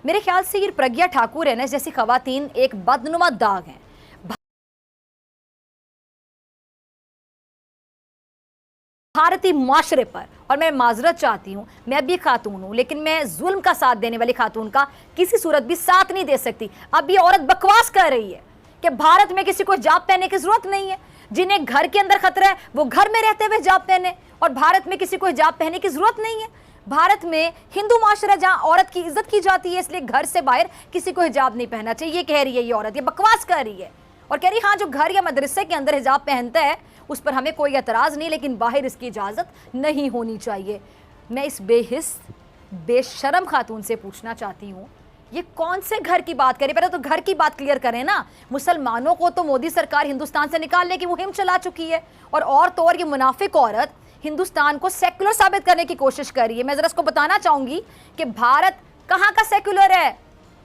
मेरे ख्याल से ये प्रज्ञा ठाकुर है ना, जैसी खवातीन एक बदनुमा दाग हैं भारतीय माशरे पर। और मैं माजरत चाहती हूँ, मैं भी खातून हूँ, लेकिन मैं जुल्म का साथ देने वाली खातून का किसी सूरत भी साथ नहीं दे सकती। अब ये औरत बकवास कर रही है कि भारत में किसी को हिजाब पहनने की जरूरत नहीं है। जिन्हें घर के अंदर खतरा है वो घर में रहते हुए हिजाब पहने, और भारत में किसी को हिजाब पहनने की जरूरत नहीं है। भारत में हिंदू माशरा जहां औरत की इज्जत की जाती है, इसलिए घर से बाहर किसी को हिजाब नहीं पहनना चाहिए। ये कह रही है ये औरत, ये बकवास कर रही है। और कह रही हाँ, जो घर या मदरसे के अंदर हिजाब पहनता है उस पर हमें कोई एतराज़ नहीं, लेकिन बाहर इसकी इजाज़त नहीं होनी चाहिए। मैं इस बेहिस बेशरम खातून से पूछना चाहती हूँ, ये कौन से घर की बात करें? पहले तो घर की बात क्लियर करें ना। मुसलमानों को तो मोदी सरकार हिंदुस्तान से निकालने की मुहिम चला चुकी है, और तो और ये मुनाफिक औरत हिंदुस्तान को सेक्युलर साबित करने की कोशिश कर रही है। मैं जरा इसको बताना चाहूंगी कि भारत कहाँ का सेक्युलर है।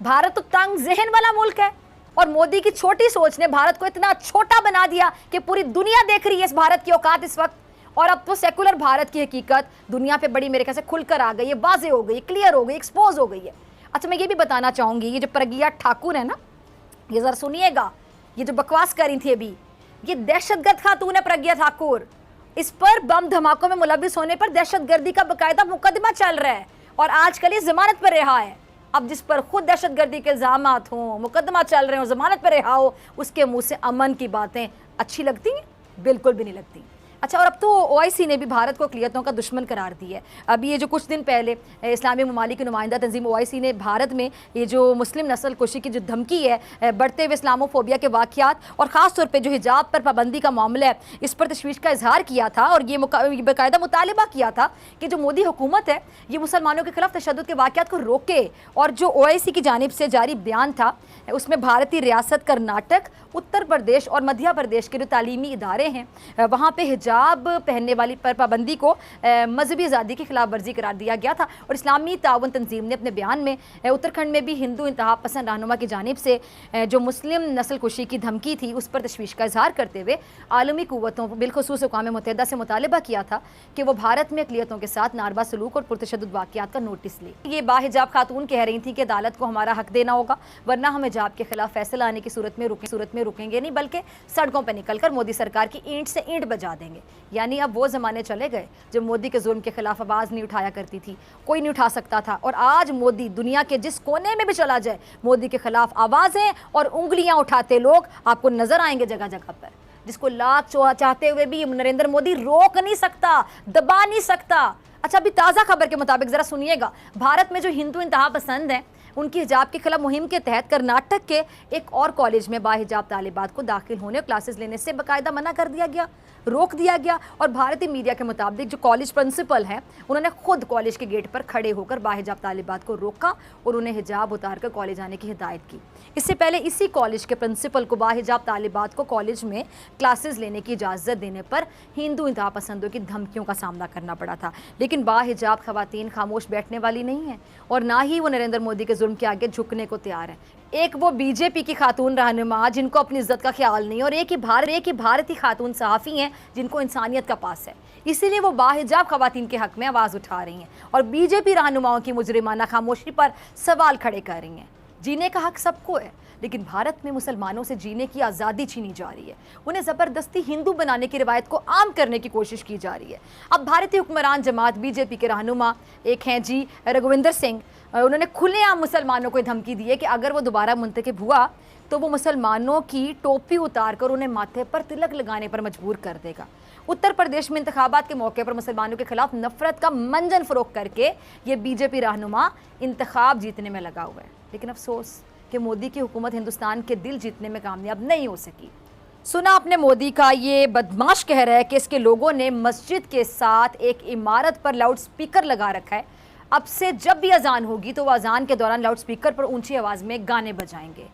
भारत तो तंग जहन वाला मुल्क है, और मोदी की छोटी सोच ने भारत को इतना छोटा बना दिया कि पूरी दुनिया देख रही है इस भारत की औकात इस वक्त। और अब तो सेक्युलर भारत की हकीकत दुनिया पे बड़ी मेरे ख्याल से खुलकर आ गई है, वाज़ेह हो गई है, क्लियर हो गई, एक्सपोज हो गई है। अच्छा, मैं ये भी बताना चाहूंगी, ये जो प्रज्ञा ठाकुर है ना, ये जरा सुनिएगा, ये जो बकवास कर रही थी अभी, ये दहशतगर्द खातून है प्रज्ञा ठाकुर। इस पर बम धमाकों में मुलविस होने पर दहशतगर्दी का बाकायदा मुकदमा चल रहा है, और आजकल ये जमानत पर रिहा है। अब जिस पर खुद दहशतगर्दी के इल्जामात हों, मुकदमा चल रहे हो, जमानत पर रिहा हो, उसके मुंह से अमन की बातें अच्छी लगती हैं? बिल्कुल भी नहीं लगती। अच्छा, और अब तो ओआईसी ने भी भारत को अक़लियतों का दुश्मन करार दिया है। अभी ये जो कुछ दिन पहले इस्लामी ममालिक की नुमाइंदा तंजीम ओआईसी ने भारत में ये जो मुस्लिम नस्ल कुशी की जो धमकी है, बढ़ते हुए इस्लामोफोबिया के वाक़यात, और ख़ास तौर पे जो हिजाब पर पाबंदी का मामला है, इस पर तशवीश का इजहार किया था, और ये बाकायदा मुतालिबा किया था कि जो मोदी हुकूमत है ये मुसलमानों के खिलाफ तशद्दुद के वाक़यात को रोके। और जो ओआईसी की जानिब से जारी बयान था उसमें भारतीय रियासत कर्नाटक, उत्तर प्रदेश और मध्य प्रदेश के जो तालीमी इदारे हैं वहाँ पर हिजाब पहनने वाली पर पाबंदी को मजहबी आज़ादी की खिलाफ वर्जी करार दिया गया था। और इस्लामी ताउन तंजीम ने अपने बयान में उत्तराखंड में भी हिंदू इंतहा पसंद रहनुमा की जानिब से जो मुस्लिम नस्ल कुशी की धमकी थी उस पर तशवीश का इजहार करते हुए आलमी कुव्वतों बिलखुसूस अक़वाम मुत्तहिदा से मुतालिबा किया था कि वो भारत में अक़लियतों के साथ नारवा सलूक और पुरतशद्दुद वाक़यात का नोटिस ले। ये बाहिजाब खातून कह रही थी कि अदालत को हमारा हक देना होगा, वरना हम हिजाब के खिलाफ फैसला आने की सूरत में रुकेंगे नहीं, बल्कि सड़कों पर निकलकर मोदी सरकार की ईंट से ईंट बजा देंगे। यानी अब वो ज़माने चले गए जब मोदी के जुल्म के खिलाफ आवाज़ नहीं उठाया करती थी, कोई नहीं उठा सकता था। और आज मोदी दुनिया के जिस कोने में भी चला जाए, मोदी के खिलाफ आवाज़ें और उंगलियां उठाते लोग आपको नजर आएंगे जगह जगह पर, जिसको लाख चाहते हुए भी नरेंद्र मोदी रोक नहीं सकता, दबा नहीं सकता। अच्छा, अभी ताज़ा खबर के मुताबिक ज़रा सुनिएगा, भारत में जो हिंदू इंतहा पसंद हैं उनकी हिजाब के खिलाफ मुहिम के तहत कर्नाटक के एक और कॉलेज में बाहिजाब तालिबात को दाखिल होने और क्लासेस लेने से बाकायदा मना कर दिया गया, रोक दिया गया। और भारतीय मीडिया के मुताबिक जो कॉलेज प्रिंसिपल हैं उन्होंने खुद कॉलेज के गेट पर खड़े होकर बाहिजाब तालिबात को रोका और उन्हें हिजाब उतार कर कॉलेज आने की हिदायत की। इससे पहले इसी कॉलेज के प्रिंसिपल को बाहिजाब तालिबात को कॉलेज में क्लासेस लेने की इजाज़त देने पर हिंदू इंतहा पसंदों की धमकियों का सामना करना पड़ा था। लेकिन बाहिजाब खवातीन खामोश बैठने वाली नहीं है, और ना ही वो नरेंद्र मोदी के जुल्म के आगे झुकने को तैयार है। एक वो बीजेपी की खातून रहनुमा जिनको अपनी इज्जत का ख्याल नहीं, और एक ही भारतीय खातून सहाफ़ी हैं जिनको इंसानियत का पास है, इसीलिए वो बाहिजाब खवातीन के हक़ में आवाज़ उठा रही हैं और बीजेपी रहनुमाओं की मुजरिमाना खामोशी पर सवाल खड़े कर रही हैं। जीने का हक़ सबको है, लेकिन भारत में मुसलमानों से जीने की आज़ादी छीनी जा रही है, उन्हें ज़बरदस्ती हिंदू बनाने की रिवायत को आम करने की कोशिश की जा रही है। अब भारतीय हुक्मरान जमात बीजेपी के रहनुमा एक हैं जी रघुविंदर सिंह, उन्होंने खुलेआम मुसलमानों को धमकी दी है कि अगर वो दोबारा मुंतखब हुआ तो वो मुसलमानों की टोपी उतार कर उन्हें माथे पर तिलक लगाने पर मजबूर कर देगा। उत्तर प्रदेश में इंतखाबात के मौके पर मुसलमानों के खिलाफ नफरत का मंजन फरोख करके ये बीजेपी रहनुमा इंतखाब जीतने में लगा हुआ है। लेकिन अफसोस कि मोदी की हुकूमत हिंदुस्तान के दिल जीतने में कामयाब नहीं हो सकी। सुना आपने मोदी का, ये बदमाश कह रहा है कि इसके लोगों ने मस्जिद के साथ एक इमारत पर लाउड स्पीकर लगा रखा है, अब से जब भी अजान होगी तो वह अजान के दौरान लाउड स्पीकर पर ऊंची आवाज़ में गाने बजाएंगे।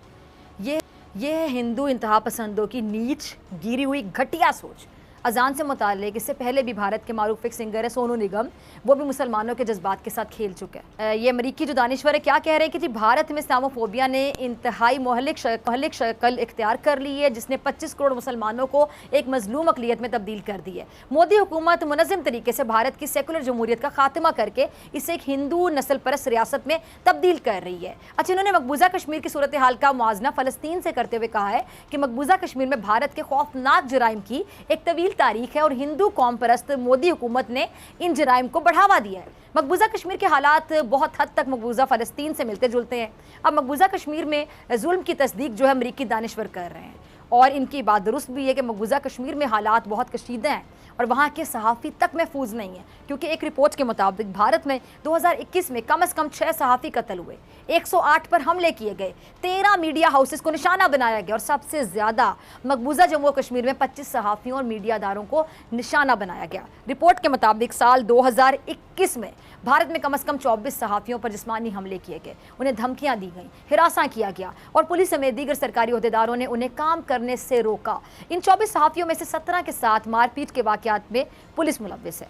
ये है हिंदू इंतहा पसंदों की नीच गिरी हुई घटिया सोच। अजान से मुताल्लिक इससे पहले भी भारत के मारूफ एक सिंगर है सोनू निगम, वो भी मुसलमानों के जज्बात के साथ खेल चुके हैं। ये अमरीकी जो दानिश्वर है क्या कह रहे हैं कि जी भारत में इस्लामोफोबिया ने इंतहाई मोहलिक शक्ल इख्तियार कर ली है, जिसने 25 करोड़ मुसलमानों को एक मजलूम अकलियत में तब्दील कर दी है। मोदी हुकूमत मुनज़्ज़म तरीके से भारत की सेकुलर जमहूरियत का खात्मा करके इसे एक हिंदू नस्ल परस्त रियासत में तब्दील कर रही है। अच्छा, इन्होंने मकबूजा कश्मीर की सूरत हाल का मुआवजा फ़लस्तीन से करते हुए कहा है कि मकबूजा कश्मीर में भारत के खौफनाक जराइम की एक तवील तारीख है और हिंदू कौम परस्त मोदी हुकूमत ने इन जराइम को बढ़ावा दिया है। मकबूजा कश्मीर के हालात बहुत हद तक मकबूजा फ़लस्तीन से मिलते जुलते हैं। अब मकबूजा कश्मीर में जुल्म की तस्दीक जो है अमरीकी दानिश्वर कर रहे हैं और इनकी बात दुरुस्त भी है कि मकबूजा कश्मीर में हालात बहुत कशीदा हैं और वहाँ के सहाफ़ी तक महफूज नहीं है, क्योंकि एक रिपोर्ट के मुताबिक भारत में 2021 में कम से कम 6 सहाफ़ी कत्ल हुए, 108 पर हमले किए गए, 13 मीडिया हाउसेस को निशाना बनाया गया और सबसे ज़्यादा मकबूजा जम्मू कश्मीर में 25 सहाफ़ियों और मीडियादारों को निशाना बनाया गया। रिपोर्ट के मुताबिक साल 2021 में भारत में कम से कम 24 सहाफ़ियों पर जिस्मानी हमले किए गए, उन्हें धमकियाँ दी गई, हिरासा किया गया और पुलिस समेत दीगर सरकारी अहदेदारों ने उन्हें काम करने से रोका। इन 24 सहाफ़ियों में से 17 के साथ मारपीट के वाक़यात में पुलिस मुलव्विस है।